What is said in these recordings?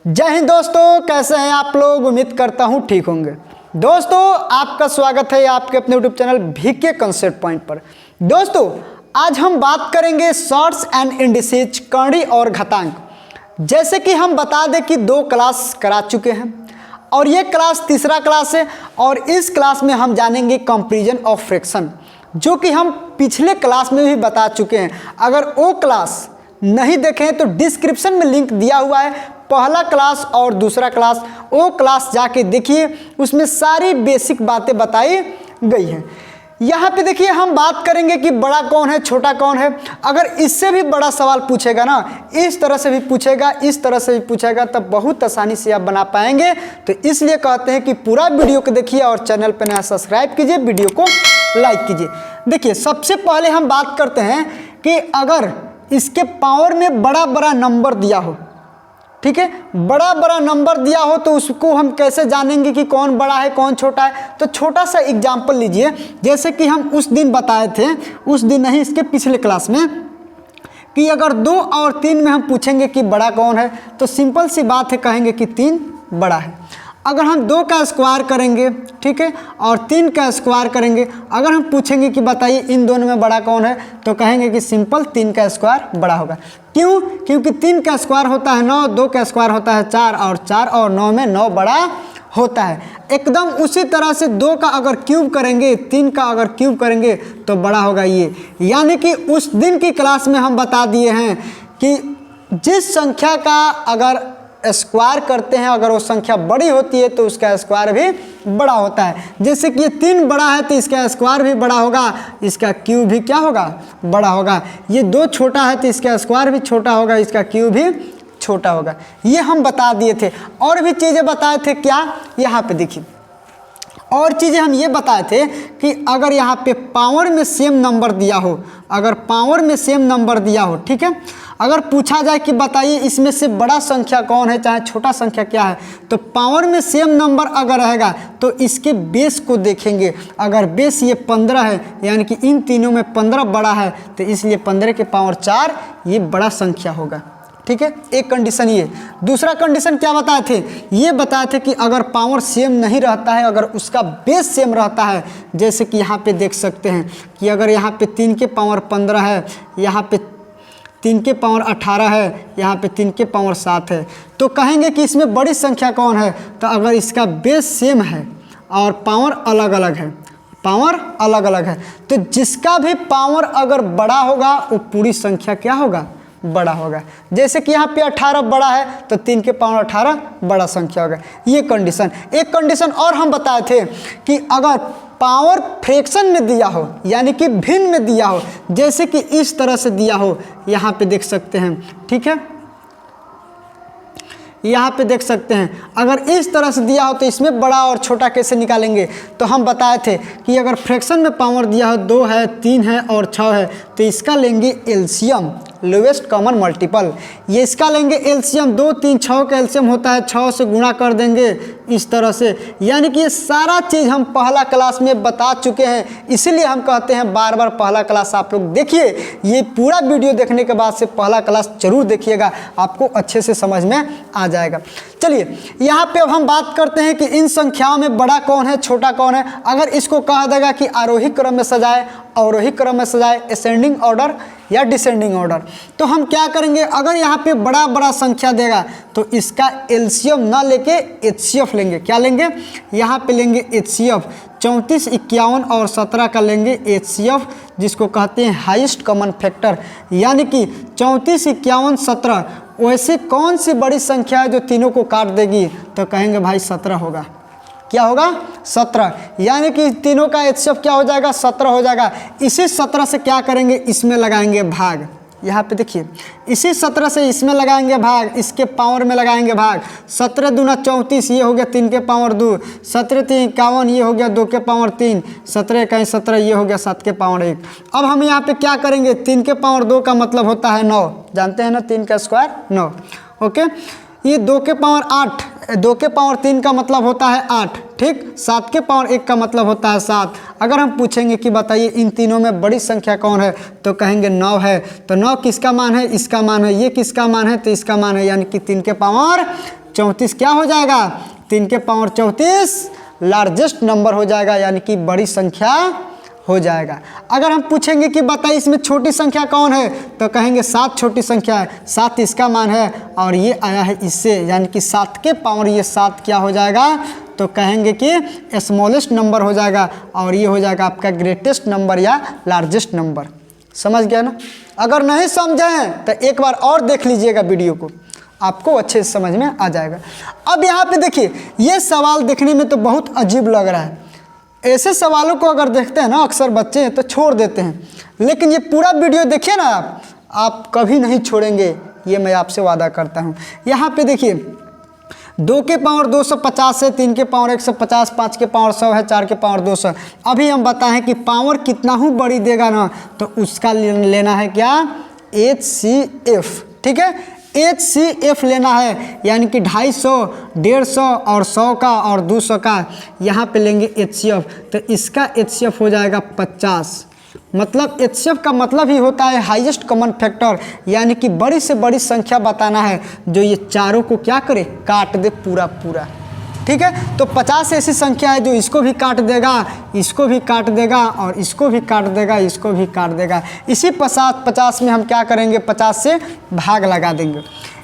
जय हिंद दोस्तों, कैसे हैं आप लोग। उम्मीद करता हूं ठीक होंगे। दोस्तों आपका स्वागत है आपके अपने YouTube channel VK concept point पर। दोस्तों आज हम बात करेंगे शॉर्ट्स एंड इंडिसेज, कर्ण और घातांक। जैसे कि हम बता दें कि 2 क्लास करा चुके हैं और ये क्लास तीसरा क्लास है और इस क्लास में हम जानेंगे कंपैरिजन ऑफ फ्रैक्शन, जो कि हम पिछले क्लास में भी बता चुके हैं। अगर वो क्लास नहीं देखें तो डिस्क्रिप्शन में लिंक दिया हुआ है, पहला क्लास और दूसरा क्लास, वो क्लास जाके देखिए, उसमें सारी बेसिक बातें बताई गई हैं। यहाँ पे देखिए हम बात करेंगे कि बड़ा कौन है छोटा कौन है। अगर इससे भी बड़ा सवाल पूछेगा ना, इस तरह से भी पूछेगा, इस तरह से भी पूछेगा, तब बहुत आसानी से आप बना पाएंगे। तो इसलिए कहते हैं कि पूरा वीडियो को देखिए और चैनल पर नया सब्सक्राइब कीजिए, वीडियो को लाइक कीजिए। देखिए सबसे पहले हम बात करते हैं कि अगर इसके पावर में बड़ा बड़ा नंबर दिया हो, ठीक है, बड़ा बड़ा नंबर दिया हो तो उसको हम कैसे जानेंगे कि कौन बड़ा है कौन छोटा है। तो छोटा सा एग्जांपल लीजिए, जैसे कि हम उस दिन बताए थे, उस दिन नहीं इसके पिछले क्लास में, कि अगर 2 और 3 में हम पूछेंगे कि बड़ा कौन है तो सिंपल सी बात है, कहेंगे कि 3 बड़ा है। अगर हम 2 का स्क्वायर करेंगे, ठीक है, और 3 का स्क्वायर करेंगे, अगर हम पूछेंगे कि बताइए इन दोनों में बड़ा कौन है तो कहेंगे कि सिंपल 3 का स्क्वायर बड़ा होगा। क्यों? क्योंकि 3 का स्क्वायर होता है 9, 2 का स्क्वायर होता है 4 और 4 और 9 में 9 बड़ा होता है। एकदम उसी तरह से 2 का अगर क्यूब करेंगे, 3 का अगर क्यूब करेंगे तो बड़ा होगा ये। यानी कि उस दिन की क्लास में हम बता दिए हैं कि जिस संख्या का अगर स्क्वायर करते हैं, अगर वो संख्या बड़ी होती है तो उसका स्क्वायर भी बड़ा होता है। जैसे कि ये 3 बड़ा है तो इसका स्क्वायर भी बड़ा होगा, इसका क्यूब भी क्या होगा, बड़ा होगा। ये 2 छोटा है तो इसका स्क्वायर भी छोटा होगा, इसका क्यूब भी छोटा होगा। ये हम बता दिए थे। और भी चीज़ें बताए थे, क्या, यहाँ पे देखिए और चीज़ें हम ये बताए थे कि अगर यहाँ पे पावर में सेम नंबर दिया हो, अगर पावर में सेम नंबर दिया हो, ठीक है, अगर पूछा जाए कि बताइए इसमें से बड़ा संख्या कौन है चाहे छोटा संख्या क्या है, तो पावर में सेम नंबर अगर रहेगा तो इसके बेस को देखेंगे। अगर बेस ये 15 है, यानी कि इन तीनों में 15 बड़ा है, तो इसलिए 15 के पावर 4 ये बड़ा संख्या होगा, ठीक है। एक कंडीशन ये। दूसरा कंडीशन क्या बताए थे, ये बताए थे कि अगर पावर सेम नहीं रहता है, अगर उसका बेस सेम रहता है, जैसे कि यहाँ पे देख सकते हैं कि अगर यहाँ पे 3 के पावर 15 है, यहाँ पे 3 के पावर 18 है, यहाँ पे 3 के पावर 7 है, तो कहेंगे कि इसमें बड़ी संख्या कौन है। तो अगर इसका बेस सेम है और पावर अलग अलग है, पावर अलग अलग है, तो जिसका भी पावर अगर बड़ा होगा वो पूरी संख्या क्या होगा, बड़ा होगा। जैसे कि यहाँ पे 18 बड़ा है तो 3 के पावर 18 बड़ा संख्या होगा। ये कंडीशन। एक कंडीशन और हम बताए थे कि अगर पावर फ्रैक्शन में दिया हो, यानी कि भिन्न में दिया हो, जैसे कि इस तरह से दिया हो, यहाँ पे देख सकते हैं, ठीक है, यहाँ पे देख सकते हैं, अगर इस तरह से दिया हो तो इसमें बड़ा और छोटा कैसे निकालेंगे। तो हम बताए थे कि अगर फ्रैक्शन में पावर दिया हो 2 है, 3 है और 6 है, तो इसका लेंगे एलसीएम, लोवेस्ट कॉमन मल्टीपल। ये इसका लेंगे एलसीएम, 2, 3, 6 का एलसीएम होता है, 6 से गुणा कर देंगे इस तरह से। यानी कि ये सारा चीज़ हम पहला क्लास में बता चुके हैं, इसीलिए हम कहते हैं बार बार पहला क्लास आप लोग देखिए। ये पूरा वीडियो देखने के बाद से पहला क्लास जरूर देखिएगा, आपको अच्छे से समझ में आ जाएगा। चलिए यहाँ पे अब हम बात करते हैं कि इन संख्याओं में बड़ा कौन है छोटा कौन है। अगर इसको कहा जाएगा कि आरोही क्रम में सजाए, अवरोही क्रम में सजाए, असेंडिंग ऑर्डर या डिसेंडिंग ऑर्डर, तो हम क्या करेंगे, अगर यहाँ पे बड़ा बड़ा संख्या देगा तो इसका एलसीएम ना लेके एचसीएफ लेंगे। क्या लेंगे, यहाँ पे लेंगे एचसीएफ। 34, 51 और 17 का लेंगे एचसीएफ, जिसको कहते हैं हाईएस्ट कॉमन फैक्टर। यानी कि 34, 51, 17 वैसे कौन सी बड़ी संख्या है जो तीनों को काट देगी, तो कहेंगे भाई 17 होगा। क्या होगा, 17। यानी कि तीनों का एचसीएफ क्या हो जाएगा, 17 हो जाएगा। इसी 17 से क्या करेंगे, इसमें लगाएंगे भाग। यहाँ पे देखिए, इसी 17 से इसमें लगाएंगे भाग, इसके पावर में लगाएंगे भाग। 17 दूना 34, ये हो गया 3 के पावर 2, 17 3 51, ये हो गया 2 के पावर 3, 17 1 17, ये हो गया 7 के पावर 1। अब हम यहाँ पे क्या करेंगे, 3 के पावर 2 का मतलब होता है 9, जानते हैं ना, 3 का स्क्वायर 9, ओके। ये 2 के पावर 8, 2 के पावर 3 का मतलब होता है 8, ठीक। 7 के पावर 1 का मतलब होता है 7। अगर हम पूछेंगे कि बताइए इन तीनों में बड़ी संख्या कौन है, तो कहेंगे 9 है। तो 9 किसका मान है, इसका मान है। ये किसका मान है, तो इसका मान है। यानी कि 3 के पावर 34 क्या हो जाएगा, 3 के पावर 34 लार्जेस्ट नंबर हो जाएगा, यानी कि बड़ी संख्या हो जाएगा। अगर हम पूछेंगे कि बताइए इसमें छोटी संख्या कौन है, तो कहेंगे 7 छोटी संख्या है, 7 इसका मान है और ये आया है इससे, यानी कि 7 के पावर ये 7 क्या हो जाएगा, तो कहेंगे कि स्मॉलेस्ट नंबर हो जाएगा और ये हो जाएगा आपका ग्रेटेस्ट नंबर या लार्जेस्ट नंबर। समझ गया ना। अगर नहीं समझे हैं तो एक बार और देख लीजिएगा वीडियो को, आपको अच्छे से समझ में आ जाएगा। अब यहाँ पे देखिए, ये सवाल देखने में तो बहुत अजीब लग रहा है। ऐसे सवालों को अगर देखते हैं ना अक्सर बच्चे तो छोड़ देते हैं, लेकिन ये पूरा वीडियो देखिए ना आप कभी नहीं छोड़ेंगे, ये मैं आपसे वादा करता हूँ। यहाँ पे देखिए 2 के पावर 250 है, 3 के पावर 150, 5 के पावर 100 है, 4 के पावर 200। अभी हम बताएं कि पावर कितना ही बड़ी देगा ना, तो उसका लेना है क्या, HCF। ठीक है, HCF लेना है, यानी कि 250, 150 और 100 का और 200 का यहाँ पे लेंगे HCF। तो इसका HCF हो जाएगा 50। मतलब HCF का मतलब ही होता है हाईएस्ट कॉमन फैक्टर, यानी कि बड़ी से बड़ी संख्या बताना है जो ये चारों को क्या करे, काट दे पूरा पूरा। ठीक है, तो 50 ऐसी संख्या है जो इसको भी काट देगा, इसको भी काट देगा और इसको भी काट देगा, इसको भी काट देगा। इसी 50 में हम क्या करेंगे, 50 से भाग लगा देंगे।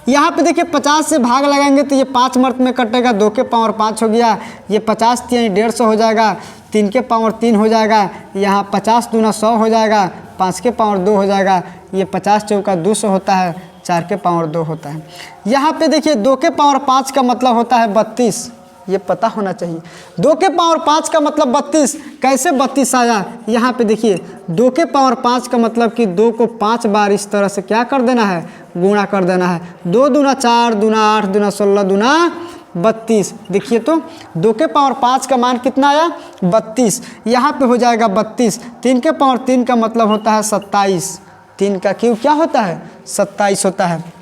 यहाँ पे देखिए 50 से भाग लगाएंगे तो ये 5 मर्त में कटेगा, 2 के पावर 5 हो गया, ये 50 यानी 150 हो जाएगा, 3 के पावर 3 हो जाएगा, यहाँ 50 दूना 100 हो जाएगा, 5 के पावर 2 हो जाएगा, ये 50 चौका 200 होता है, 4 के पावर 2 होता है। यहाँ पे देखिए 2 के पावर 5 का मतलब होता है 32, ये पता होना चाहिए। 2 के पावर 5 का मतलब 32, कैसे 32 आया, यहाँ पे देखिए 2 के पावर 5 का मतलब कि 2 को 5 बार इस तरह से क्या कर देना है, गुणा कर देना है। 2 दूना 4, दूना 8, दूना 16, दूना 32। देखिए तो 2 के पावर 5 का मान कितना आया, 32। यहाँ पे हो जाएगा 32। 3 के पावर 3 का मतलब होता है 27, 3 का क्यूब क्या होता है, 27 होता है।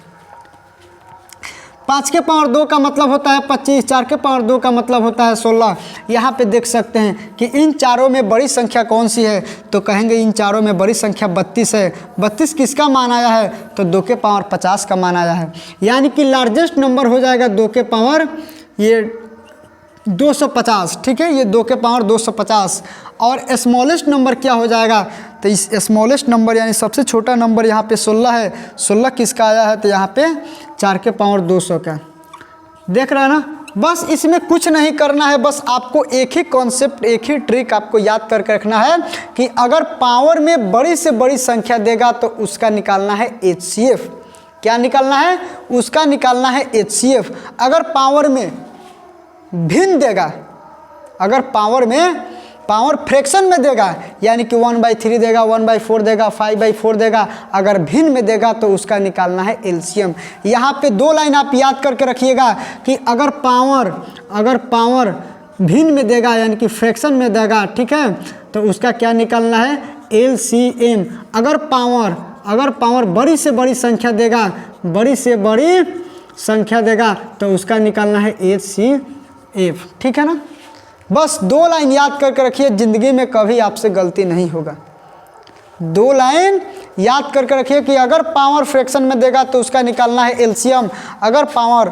5 के पावर 2 का मतलब होता है 25, 4 के पावर 2 का मतलब होता है 16। यहाँ पे देख सकते हैं कि इन चारों में बड़ी संख्या कौन सी है, तो कहेंगे इन चारों में बड़ी संख्या 32 है। 32 किसका मान आया है, तो 2 के पावर 50 का मान आया है, यानी कि लार्जेस्ट नंबर हो जाएगा 2 के पावर ये 250। ठीक है, ये 2 के पावर 250। और स्मॉलेस्ट नंबर क्या हो जाएगा, तो इस स्मॉलेस्ट नंबर यानी सबसे छोटा नंबर यहाँ पे 16 है। 16 किसका आया है, तो यहाँ पे 4 के पावर 200 का। देख रहे हैं ना, बस इसमें कुछ नहीं करना है, बस आपको एक ही कॉन्सेप्ट, एक ही ट्रिक आपको याद करके रखना है कि अगर पावर में बड़ी से बड़ी संख्या देगा तो उसका निकालना है HCF। क्या निकालना है, उसका निकालना है HCF। अगर पावर में भिन्न देगा, अगर पावर फ्रैक्शन में देगा, यानी कि 1/3 देगा, 1/4 देगा, 5/4 देगा, अगर भिन्न में देगा तो उसका निकालना है LCM। यहाँ पे 2 लाइन आप याद करके रखिएगा कि अगर पावर भिन्न में देगा यानी कि फ्रैक्शन में देगा, ठीक है, तो उसका क्या निकालना है, LCM। अगर पावर बड़ी से बड़ी संख्या देगा, बड़ी से बड़ी संख्या देगा तो उसका निकालना है HCF। ठीक है ना, बस 2 लाइन याद करके रखिए, ज़िंदगी में कभी आपसे गलती नहीं होगा। 2 लाइन याद करके रखिए कि अगर पावर फ्रैक्शन में देगा तो उसका निकालना है LCM, अगर पावर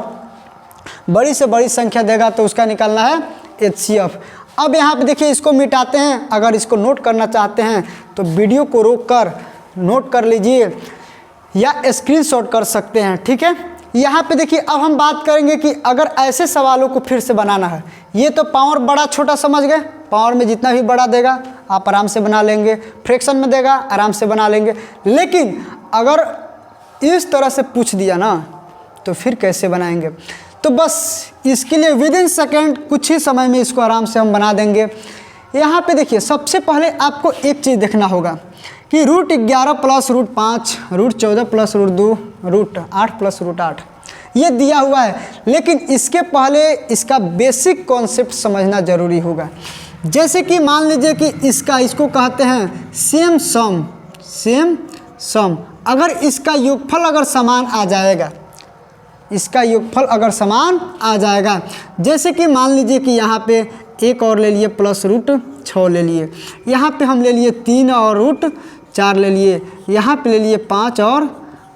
बड़ी से बड़ी संख्या देगा तो उसका निकालना है HCF। अब यहाँ पे देखिए इसको मिटाते हैं। अगर इसको नोट करना चाहते हैं तो वीडियो को रोक कर नोट कर लीजिए या स्क्रीनशॉट कर सकते हैं। ठीक है, यहाँ पे देखिए अब हम बात करेंगे कि अगर ऐसे सवालों को फिर से बनाना है, ये तो पावर बड़ा छोटा समझ गए, पावर में जितना भी बड़ा देगा आप आराम से बना लेंगे, फ्रैक्शन में देगा आराम से बना लेंगे। लेकिन अगर इस तरह से पूछ दिया ना तो फिर कैसे बनाएंगे, तो बस इसके लिए विदिन सेकेंड कुछ ही समय में इसको आराम से हम बना देंगे। यहाँ पे देखिए सबसे पहले आपको एक चीज़ देखना होगा कि √11 प्लस √5, √14 प्लस √2, √8 प्लस √8 ये दिया हुआ है, लेकिन इसके पहले इसका बेसिक कॉन्सेप्ट समझना जरूरी होगा। जैसे कि मान लीजिए कि इसको कहते हैं सेम सम। अगर इसका योगफल अगर समान आ जाएगा, इसका योगफल अगर समान आ जाएगा, जैसे कि मान लीजिए कि यहाँ पे एक और ले लिए प्लस रूट 6 ले लिए, यहाँ पे हम ले लिए 3 और रूट 4 ले लिए, यहाँ पे ले लिए 5 और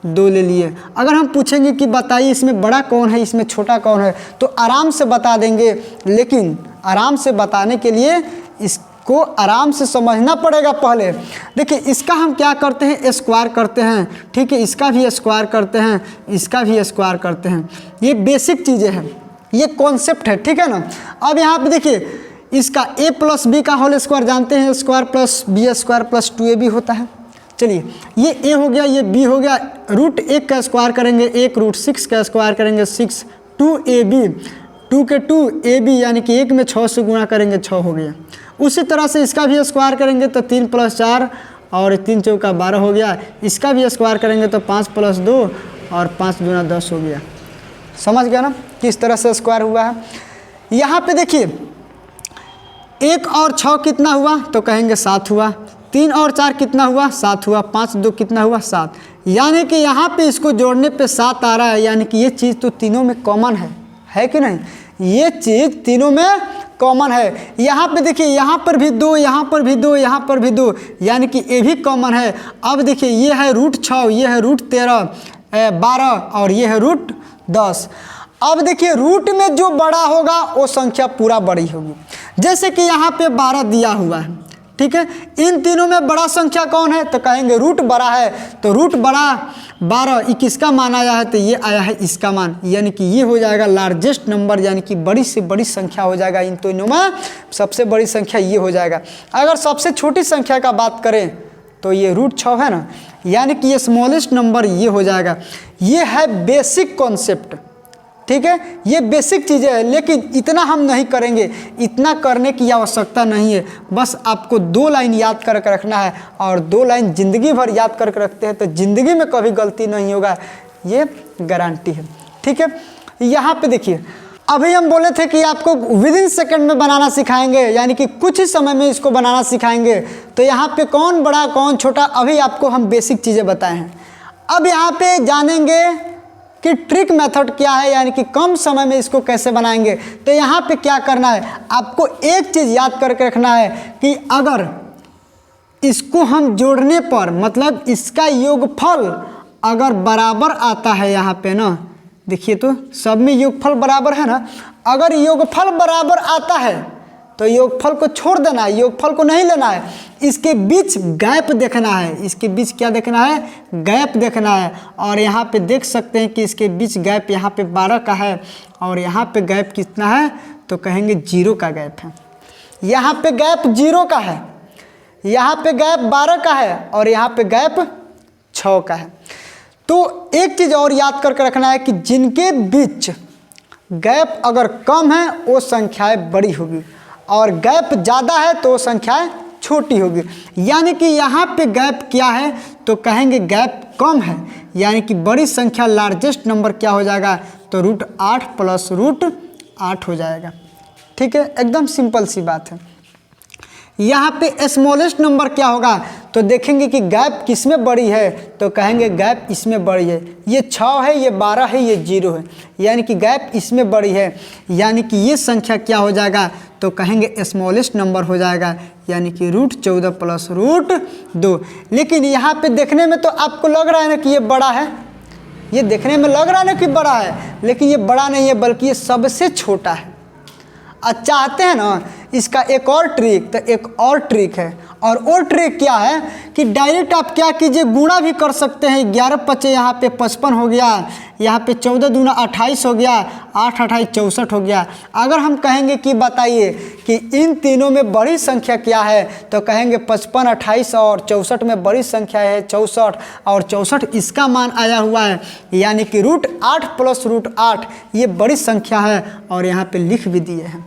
2 ले लिए। अगर हम पूछेंगे कि बताइए इसमें बड़ा कौन है इसमें छोटा कौन है, तो आराम से बता देंगे, लेकिन आराम से बताने के लिए इसको आराम से समझना पड़ेगा। पहले देखिए इसका हम क्या करते हैं, स्क्वायर करते हैं, ठीक है, इसका भी स्क्वायर करते हैं, इसका भी स्क्वायर करते हैं। ये बेसिक चीज़ें हैं, ये कॉन्सेप्ट है, ठीक है ना। अब यहाँ पे देखिए इसका a प्लस बी का होल स्क्वायर जानते हैं, square plus B square plus 2ab होता है। चलिए ये a हो गया, ये b हो गया, रूट 1 का स्क्वायर करेंगे 1, रूट 6 का स्क्वायर करेंगे 6, 2ab, 2 के 2 ab यानी कि 1 में 6 से गुणा करेंगे 6 हो गया। उसी तरह से इसका भी स्क्वायर करेंगे तो 3 + 4 और 3 चौका 12 हो गया। इसका भी स्क्वायर करेंगे तो 5 + 2 और 5 दूना 10 हो गया। समझ गया ना किस तरह से स्क्वायर हुआ है। यहाँ पे देखिए 1 और 6 कितना हुआ, तो कहेंगे 7 हुआ। 3 और 4 कितना हुआ, 7 हुआ। 5 2 कितना हुआ, 7। यानी कि यहाँ पे इसको जोड़ने पे 7 आ रहा है, यानी कि ये चीज़ तो तीनों में कॉमन है कि नहीं, ये चीज़ तीनों में कॉमन है। यहाँ पे देखिए यहाँ पर भी 2, यहाँ पर भी 2, यहाँ पर भी 2, यानी कि ये भी कॉमन है। अब देखिए ये है रूट 6, ये है रूट 13, 12 और ये है रूट 10। अब देखिए रूट में जो बड़ा होगा वो संख्या पूरा बड़ी होगी। जैसे कि यहाँ पे 12 दिया हुआ है, ठीक है, इन तीनों में बड़ा संख्या कौन है, तो कहेंगे रूट बड़ा है। तो रूट बड़ा 12, ये किसका मान आया है, तो ये आया है इसका मान, यानी कि ये हो जाएगा लार्जेस्ट नंबर, यानी कि बड़ी से बड़ी संख्या हो जाएगा। इन तीनों में सबसे बड़ी संख्या ये हो जाएगा। अगर सबसे छोटी संख्या का बात करें तो ये रूट 6 है ना, यानी कि ये स्मॉलेस्ट नंबर ये हो जाएगा। ये है बेसिक कॉन्सेप्ट, ठीक है, ये बेसिक चीज़ें हैं, लेकिन इतना हम नहीं करेंगे, इतना करने की आवश्यकता नहीं है। बस आपको 2 लाइन याद करके रखना है, और 2 लाइन ज़िंदगी भर याद करके रखते हैं तो ज़िंदगी में कभी गलती नहीं होगा, ये गारंटी है, ठीक है। यहाँ पे देखिए अभी हम बोले थे कि आपको विदिन सेकंड में बनाना सिखाएंगे, यानी कि कुछ ही समय में इसको बनाना सिखाएंगे। तो यहाँ पे कौन बड़ा कौन छोटा, अभी आपको हम बेसिक चीज़ें बताए हैं। अब यहाँ पे जानेंगे कि ट्रिक मेथड क्या है, यानी कि कम समय में इसको कैसे बनाएंगे। तो यहाँ पे क्या करना है, आपको एक चीज़ याद करके रखना है कि अगर इसको हम जोड़ने पर, मतलब इसका योगफल अगर बराबर आता है, यहाँ पे ना देखिए तो सब में योगफल बराबर है ना, अगर योगफल बराबर आता है तो योगफल को छोड़ देना है, योगफल को नहीं लेना है, इसके बीच गैप देखना है। इसके बीच क्या देखना है, गैप देखना है। और यहाँ पे देख सकते हैं कि इसके बीच गैप यहाँ पे 12 का है और यहाँ पे गैप कितना है, तो कहेंगे 0 का गैप है। यहाँ पे गैप 0 का है, यहाँ पे गैप 12 का है और यहाँ पे गैप 6 का है। तो एक चीज़ और याद करके रखना है कि जिनके बीच गैप अगर कम है वो संख्याएँ बड़ी होगी, और गैप ज़्यादा है तो संख्याएँ छोटी होगी। यानी कि यहाँ पे गैप क्या है, तो कहेंगे गैप कम है, यानी कि बड़ी संख्या लार्जेस्ट नंबर क्या हो जाएगा, तो रूट 8 प्लस रूट 8 हो जाएगा, ठीक है, एकदम सिंपल सी बात है। यहाँ पे स्मॉलेस्ट नंबर क्या होगा, तो देखेंगे कि गैप किस में बड़ी है, तो कहेंगे गैप इसमें बड़ी है। ये 6 है, ये 12 है, ये 0 है, यानी कि गैप इसमें बड़ी है, यानी कि ये संख्या क्या हो जाएगा, तो कहेंगे स्मॉलेस्ट नंबर हो जाएगा, यानी कि रूट 14 प्लस रूट 2। लेकिन यहाँ पे देखने में तो आपको लग रहा है ना कि ये बड़ा है, ये देखने में लग रहा है ना कि बड़ा है, लेकिन ये बड़ा नहीं है, बल्कि ये सबसे छोटा है। चाहते हैं ना इसका एक और ट्रिक, तो एक और ट्रिक है, और वो ट्रिक क्या है कि डायरेक्ट आप क्या कीजिए, गुणा भी कर सकते हैं। 11 × 5 यहाँ पे 55 हो गया, यहाँ पे 14 दूना 28 हो गया, 8 × 28 64 हो गया। अगर हम कहेंगे कि बताइए कि इन तीनों में बड़ी संख्या क्या है, तो कहेंगे 55, 28 और 64 में बड़ी संख्या है 64, और 64 इसका मान आया हुआ है, यानी कि रूट 8 प्लस रूट 8 ये बड़ी संख्या है, और यहाँ पे लिख भी दिए हैं।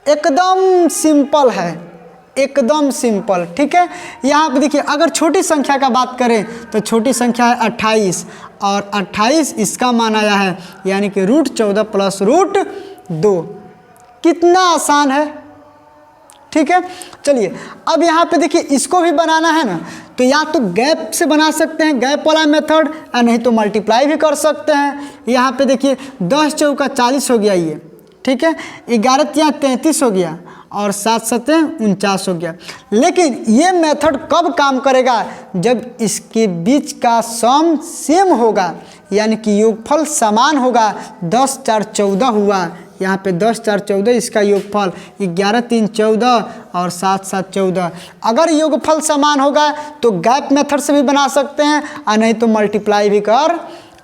एकदम सिंपल है, एकदम सिंपल, ठीक है। यहाँ पे देखिए अगर छोटी संख्या का बात करें तो छोटी संख्या है 28, और 28 इसका मान आया है, यानी कि रूट 14 प्लस रूट 2। कितना आसान है, ठीक है। चलिए अब यहाँ पे देखिए इसको भी बनाना है ना, तो या तो गैप से बना सकते हैं, गैप वाला मेथड, या नहीं तो मल्टीप्लाई भी कर सकते हैं। यहाँ पे देखिए 10 × 4 = 40 हो गया ये, ठीक है, 11 × 3 = 33 हो गया, और 7 सते 49 हो गया। लेकिन ये मेथड कब काम करेगा? जब इसके बीच का सम सेम होगा, यानी कि योगफल समान होगा। 10 4 14 हुआ, यहाँ पे 10 4 14 इसका योगफल, 11 3 14 और 7 7 14। अगर योगफल समान होगा तो गैप मेथड से भी बना सकते हैं और नहीं तो मल्टीप्लाई भी कर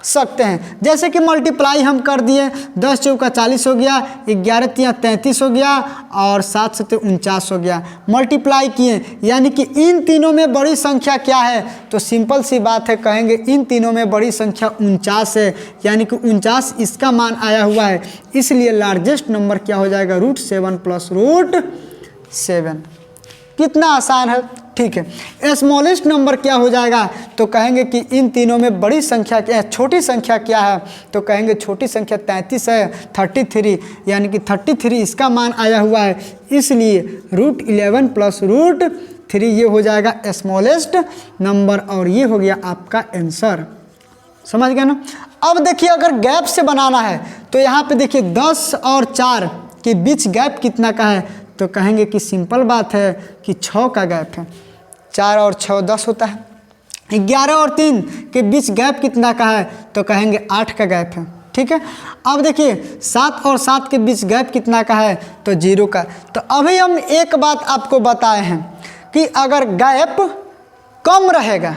सकते हैं। जैसे कि मल्टीप्लाई हम कर दिए, 10 चौका 40 हो गया, 11 तिया 33 हो गया और 7 सते 49 हो गया। मल्टीप्लाई किए, यानी कि इन तीनों में बड़ी संख्या क्या है? तो सिंपल सी बात है, कहेंगे इन तीनों में बड़ी संख्या 49 है, यानी कि 49 इसका मान आया हुआ है। इसलिए लार्जेस्ट नंबर क्या हो जाएगा? √7 प्लस √7। कितना आसान है, ठीक है। स्मॉलेस्ट नंबर क्या हो जाएगा? तो कहेंगे कि इन तीनों में बड़ी संख्या क्या है, छोटी संख्या क्या है? तो कहेंगे छोटी संख्या 33 है, 33, यानी कि 33 इसका मान आया हुआ है। इसलिए √11 प्लस √3 ये हो जाएगा स्मॉलेस्ट नंबर और ये हो गया आपका आंसर। समझ गए ना? अब देखिए अगर गैप से बनाना है तो यहाँ पे देखिए 10 और 4 के बीच गैप कितना का है? तो कहेंगे कि सिंपल बात है कि 6 का गैप है। 4 और 6 10 होता है। 11 और 3 के बीच गैप कितना का है? तो कहेंगे 8 का गैप है, ठीक है। अब देखिए 7 और 7 के बीच गैप कितना का है? तो 0 का। तो अभी हम एक बात आपको बताए हैं कि अगर गैप कम रहेगा,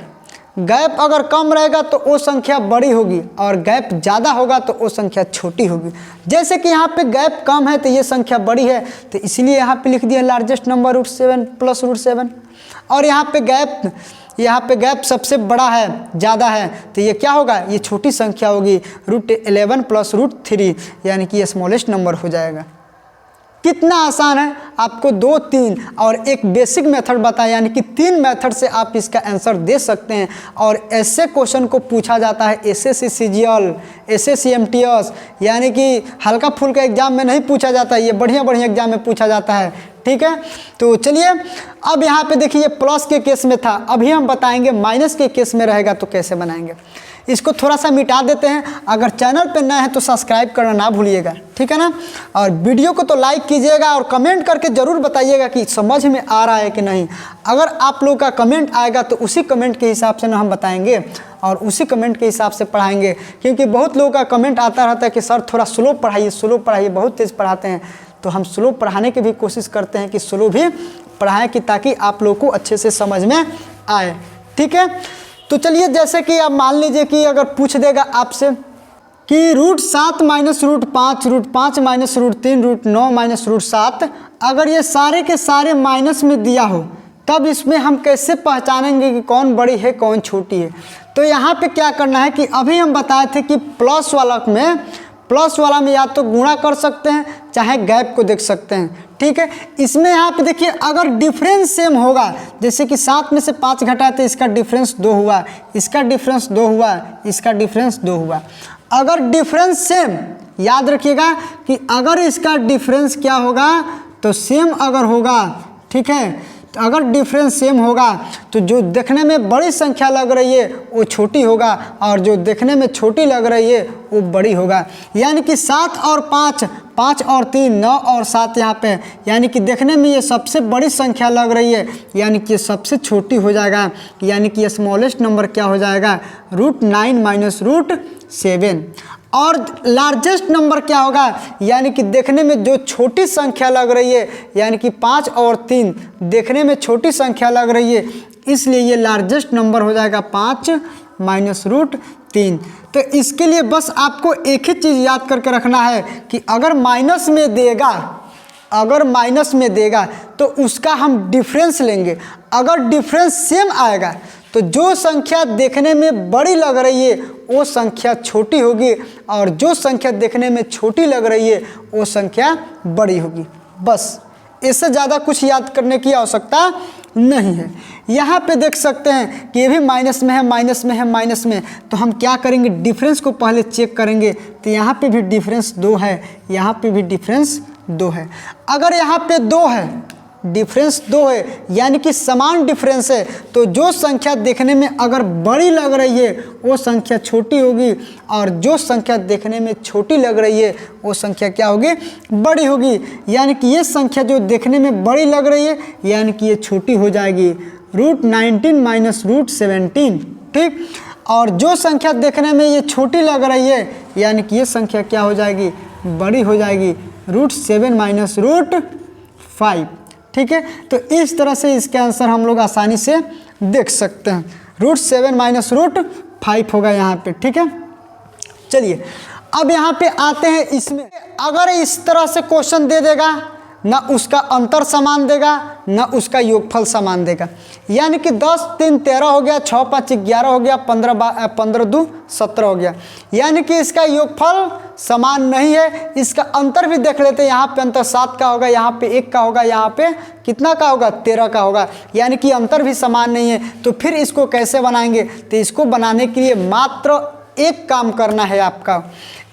गैप अगर कम रहेगा तो वो संख्या बड़ी होगी और गैप ज़्यादा होगा तो वो संख्या छोटी होगी। जैसे कि यहाँ पे गैप कम है तो ये संख्या बड़ी है, तो इसलिए यहाँ पे लिख दिया लार्जेस्ट नंबर √7 प्लस √7। और यहाँ पे गैप सबसे बड़ा है, ज़्यादा है, तो ये क्या होगा? ये छोटी संख्या होगी, √11 प्लस √3, यानी कि ये स्मॉलेस्ट नंबर हो जाएगा। कितना आसान है, आपको 2 3 और एक बेसिक मेथड बताया, यानी कि 3 मेथड से आप इसका आंसर दे सकते हैं। और ऐसे क्वेश्चन को पूछा जाता है एसएससी सीजीएल, एसएससी एमटीएस, यानी कि हल्का फुल्का एग्जाम में नहीं पूछा जाता है, ये बढ़िया बढ़िया एग्जाम में पूछा जाता है, ठीक है। तो चलिए अब यहाँ पे देखिए प्लस के केस में था, अभी हम बताएंगे माइनस के केस में रहेगा तो कैसे बनाएंगे। इसको थोड़ा सा मिटा देते हैं। अगर चैनल पे नए हैं तो सब्सक्राइब करना ना भूलिएगा, ठीक है ना। और वीडियो को तो लाइक कीजिएगा और कमेंट करके ज़रूर बताइएगा कि समझ में आ रहा है कि नहीं। अगर आप लोग का कमेंट आएगा तो उसी कमेंट के हिसाब से ना हम बताएंगे और उसी कमेंट के हिसाब से पढ़ाएंगे, क्योंकि बहुत लोगों का कमेंट आता रहता है कि सर थोड़ा स्लो पढ़ाइए, बहुत तेज़ पढ़ाते हैं। तो हम स्लो पढ़ाने की भी कोशिश करते हैं कि स्लो भी पढ़ाएं कि ताकि आप लोग को अच्छे से समझ में आए, ठीक है। तो चलिए जैसे कि आप मान लीजिए कि अगर पूछ देगा आपसे कि √7 माइनस √5, √5 माइनस √3, √9 माइनस √7, अगर ये सारे के सारे माइनस में दिया हो तब इसमें हम कैसे पहचानेंगे कि कौन बड़ी है कौन छोटी है। तो यहाँ पे क्या करना है कि अभी हम बताए थे कि प्लस वाला में या तो गुणा कर सकते हैं चाहे गैप को देख सकते हैं, ठीक है। इसमें यहाँ पे देखिए अगर डिफरेंस सेम होगा, जैसे कि 7 में से 5 घटाए तो इसका डिफरेंस 2 हुआ, इसका डिफरेंस 2 हुआ, इसका डिफरेंस 2 हुआ। अगर डिफरेंस सेम, याद रखिएगा कि अगर इसका डिफरेंस क्या होगा तो सेम अगर होगा, ठीक है। तो अगर डिफरेंस सेम होगा तो जो देखने में बड़ी संख्या लग रही है वो छोटी होगा और जो देखने में छोटी लग रही है वो बड़ी होगा। यानी कि 7 और 5, 5 और 3, 9 और 7 यहाँ पे, यानी कि देखने में ये सबसे बड़ी संख्या लग रही है, यानी कि सबसे छोटी हो जाएगा, यानी कि स्मॉलेस्ट नंबर क्या हो जाएगा? √9 माइनस √7। और लार्जेस्ट नंबर क्या होगा? यानी कि देखने में जो छोटी संख्या लग रही है, यानी कि 5 और 3 देखने में छोटी संख्या लग रही है, इसलिए ये लार्जेस्ट नंबर हो जाएगा 5 माइनस √3। तो इसके लिए बस आपको एक ही चीज़ याद करके रखना है कि अगर माइनस में देगा तो उसका हम डिफरेंस लेंगे। अगर डिफरेंस सेम आएगा तो जो संख्या देखने में बड़ी लग रही है वो संख्या छोटी होगी और जो संख्या देखने में छोटी लग रही है वो संख्या बड़ी होगी। बस इससे ज़्यादा कुछ याद करने की आवश्यकता नहीं है। यहाँ पे देख सकते हैं कि ये भी माइनस में है, तो हम क्या करेंगे? डिफरेंस को पहले चेक करेंगे। तो यहाँ पे भी डिफरेंस 2 है, यहाँ पे भी डिफरेंस 2 है। अगर यहाँ पे 2 है डिफरेंस 2 है, यानी कि समान डिफरेंस है, तो जो संख्या देखने में अगर बड़ी लग रही है वो संख्या छोटी होगी, और जो संख्या देखने में छोटी लग रही है वो संख्या क्या होगी, बड़ी होगी। यानी कि ये संख्या जो देखने में बड़ी लग रही है यानी कि ये छोटी हो जाएगी, √19 माइनस √17, ठीक। और जो संख्या देखने में ये छोटी लग रही है यानी कि ये संख्या क्या हो जाएगी, बड़ी हो जाएगी, √7 माइनस √5, ठीक है। तो इस तरह से इसके आंसर हम लोग आसानी से देख सकते हैं, √7 माइनस √5 होगा यहाँ पे, ठीक है। चलिए अब यहाँ पे आते हैं इसमें, अगर इस तरह से क्वेश्चन दे देगा ना उसका अंतर समान देगा ना उसका योगफल समान देगा, यानी कि 10 3 13 हो गया, 6 5 11 हो गया, 15 2 17 हो गया, यानी कि इसका योगफल समान नहीं है। इसका अंतर भी देख लेते हैं, यहाँ पे अंतर 7 का होगा, यहाँ पे 1 का होगा, यहाँ पे कितना का होगा, 13 का होगा, यानी कि अंतर भी समान नहीं है। तो फिर इसको कैसे बनाएंगे, तो इसको बनाने के लिए मात्र एक काम करना है आपका।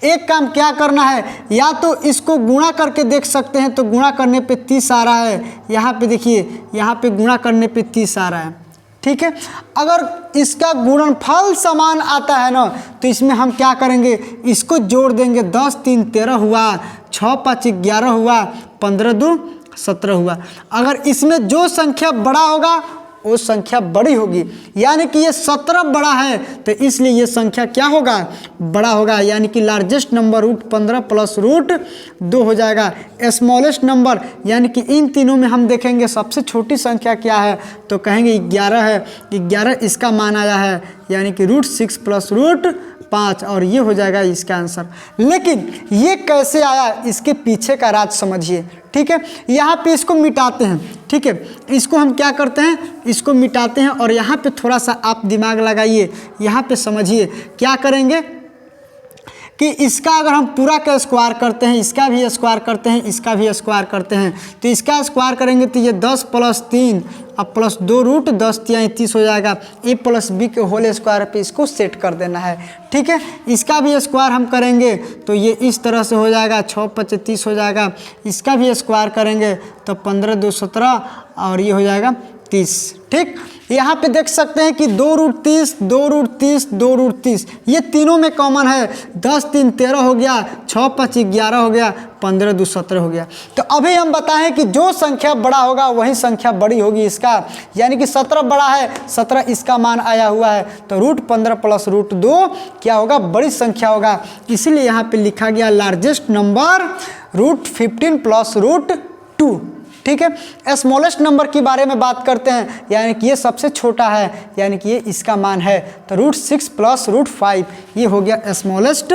एक काम क्या करना है, या तो इसको गुणा करके देख सकते हैं, तो गुणा करने पे 30 आ रहा है, यहाँ पे देखिए, यहाँ पे गुणा करने पे 30 आ रहा है, ठीक है। अगर इसका गुणनफल समान आता है ना तो इसमें हम क्या करेंगे, इसको जोड़ देंगे, 10 3 13 हुआ, 6 5 11 हुआ, 15 2 17 हुआ। अगर इसमें जो संख्या बड़ा होगा वो संख्या बड़ी होगी, यानी कि ये 17 बड़ा है तो इसलिए ये संख्या क्या होगा, बड़ा होगा, यानी कि लार्जेस्ट नंबर √15 प्लस √2 हो जाएगा। स्मॉलेस्ट नंबर यानी कि इन तीनों में हम देखेंगे सबसे छोटी संख्या क्या है, तो कहेंगे 11 है, 11 इसका मान आया है, यानी कि √6 प्लस √5, और ये हो जाएगा इसका आंसर। लेकिन ये कैसे आया, इसके पीछे का राज समझिए, ठीक है। यहाँ पे इसको मिटाते हैं, ठीक है, इसको हम क्या करते हैं, इसको मिटाते हैं, और यहाँ पे थोड़ा सा आप दिमाग लगाइए, यहाँ पे समझिए क्या करेंगे कि इसका अगर हम पूरा का स्क्वायर करते हैं, इसका भी स्क्वायर करते हैं, इसका भी स्क्वायर करते हैं, तो इसका स्क्वायर करेंगे तो ये 10 + 3 अब प्लस 2 √10 30 हो जाएगा। a + b के होल स्क्वायर पे इसको सेट कर देना है, ठीक है। इसका भी स्क्वायर हम करेंगे तो ये इस तरह से हो जाएगा, 6 5 30 हो जाएगा। इसका भी स्क्वायर करेंगे तो 15 2 17 और ये हो जाएगा 30, ठीक। यहाँ पे देख सकते हैं कि 2 √30 2 √30 2 √30 ये तीनों में कॉमन है। 10 3 13 हो गया, 6 5 11 हो गया, 15 2 17 हो गया। तो अभी हम बताएं कि जो संख्या बड़ा होगा वही संख्या बड़ी होगी इसका, यानी कि 17 बड़ा है, 17 इसका मान आया हुआ है, तो √15 प्लस √2 क्या होगा, बड़ी संख्या होगा। इसीलिए यहाँ पे लिखा गया लार्जेस्ट नंबर √15 प्लस √2, ठीक है। स्मॉलेस्ट नंबर के बारे में बात करते हैं, यानी कि ये सबसे छोटा है, यानी कि ये इसका मान है, तो √6 प्लस √5 ये हो गया स्मॉलेस्ट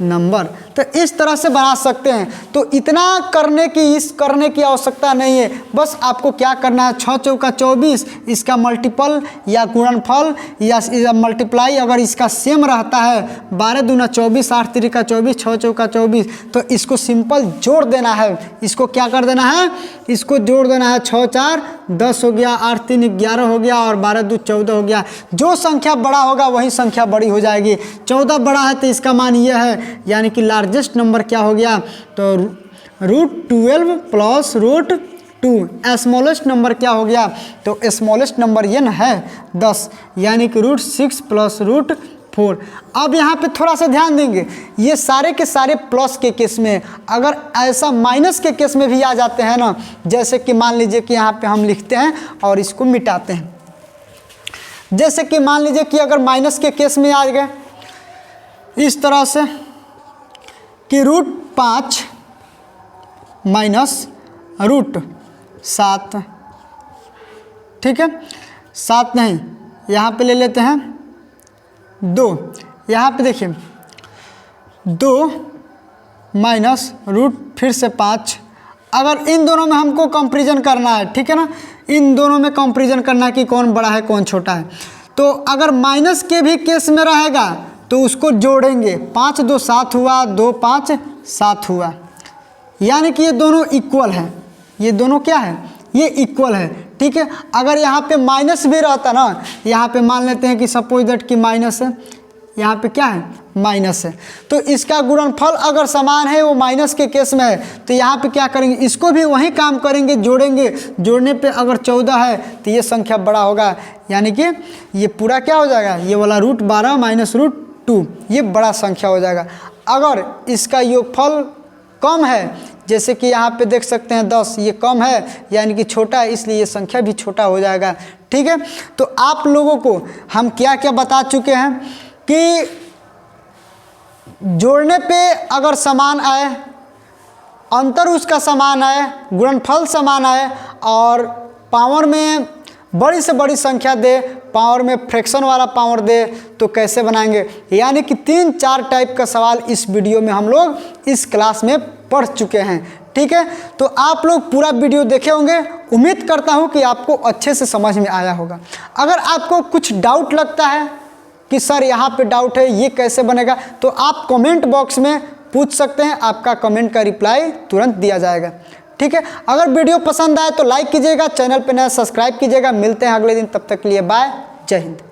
नंबर। तो इस तरह से बना सकते हैं। तो इतना करने की आवश्यकता नहीं है, बस आपको क्या करना है, 6 चौका 24 इसका मल्टीपल या गुणनफल या मल्टीप्लाई अगर इसका सेम रहता है, 12 दूना 24 8 3 24 6 चौका 24, तो इसको सिंपल जोड़ देना है। इसको क्या कर देना है, इसको जोड़ देना है, 6 4 10 हो गया, 8 3 11 हो गया और 12 2 14 हो गया। जो संख्या बड़ा होगा वही संख्या बड़ी हो जाएगी। 14 बड़ा है तो इसका मान ये है, यानी कि लार्जेस्ट नंबर क्या हो गया, तो √12 प्लस √2। स्मॉलेस्ट नंबर क्या हो गया, तो स्मॉलेस्ट नंबर ये न है 10, यानी कि √6 प्लस √4। अब यहाँ पे थोड़ा सा ध्यान देंगे, ये सारे के सारे प्लस के केस में, अगर ऐसा माइनस के केस में भी आ जाते हैं ना, जैसे कि मान लीजिए कि यहाँ पे हम लिखते हैं और इसको मिटाते हैं, जैसे कि मान लीजिए कि अगर माइनस के केस में आ गए इस तरह से कि √5 माइनस √7, ठीक है, 7 नहीं, यहाँ पे ले लेते हैं 2, यहाँ पे देखिए 2 माइनस फिर से 5। अगर इन दोनों में हमको कंपैरिजन करना है, ठीक है ना, इन दोनों में कंपैरिजन करना है कि कौन बड़ा है कौन छोटा है, तो अगर माइनस के भी केस में रहेगा तो उसको जोड़ेंगे, 5 2 7 हुआ, 2 5 7 हुआ, यानी कि ये दोनों इक्वल हैं। ये दोनों क्या है, ये इक्वल है, ठीक है। अगर यहाँ पे माइनस भी रहता ना, यहाँ पे मान लेते हैं कि सपोज दैट कि माइनस है, यहाँ पे क्या है, माइनस है। तो इसका गुणनफल अगर समान है, वो माइनस के केस में है, तो यहाँ पे क्या करेंगे, इसको भी वही काम करेंगे, जोड़ेंगे। जोड़ने पे अगर 14 है तो ये संख्या बड़ा होगा, यानी कि ये पूरा क्या हो जाएगा, ये वाला √12 माइनस √2 ये बड़ा संख्या हो जाएगा। अगर इसका योगफल कम है, जैसे कि यहाँ पे देख सकते हैं 10, ये कम है यानी कि छोटा है, इसलिए ये संख्या भी छोटा हो जाएगा। ठीक है, तो आप लोगों को हम क्या क्या बता चुके हैं कि जोड़ने पे अगर समान आए, अंतर उसका समान आए, गुणनफल समान आए और पावर में बड़ी से बड़ी संख्या दे, पावर में फ्रैक्शन वाला पावर दे, तो कैसे बनाएंगे। यानी कि 3-4 टाइप का सवाल इस वीडियो में हम लोग इस क्लास में पढ़ चुके हैं। ठीक है, तो आप लोग पूरा वीडियो देखे होंगे, उम्मीद करता हूं कि आपको अच्छे से समझ में आया होगा। अगर आपको कुछ डाउट लगता है कि सर यहाँ पे डाउट है, ये कैसे बनेगा, तो आप कमेंट बॉक्स में पूछ सकते हैं, आपका कमेंट का रिप्लाई तुरंत दिया जाएगा। ठीक है, अगर वीडियो पसंद आए तो लाइक कीजिएगा, चैनल पे नया सब्सक्राइब कीजिएगा। मिलते हैं अगले दिन, तब तक के लिए बाय, जय हिंद।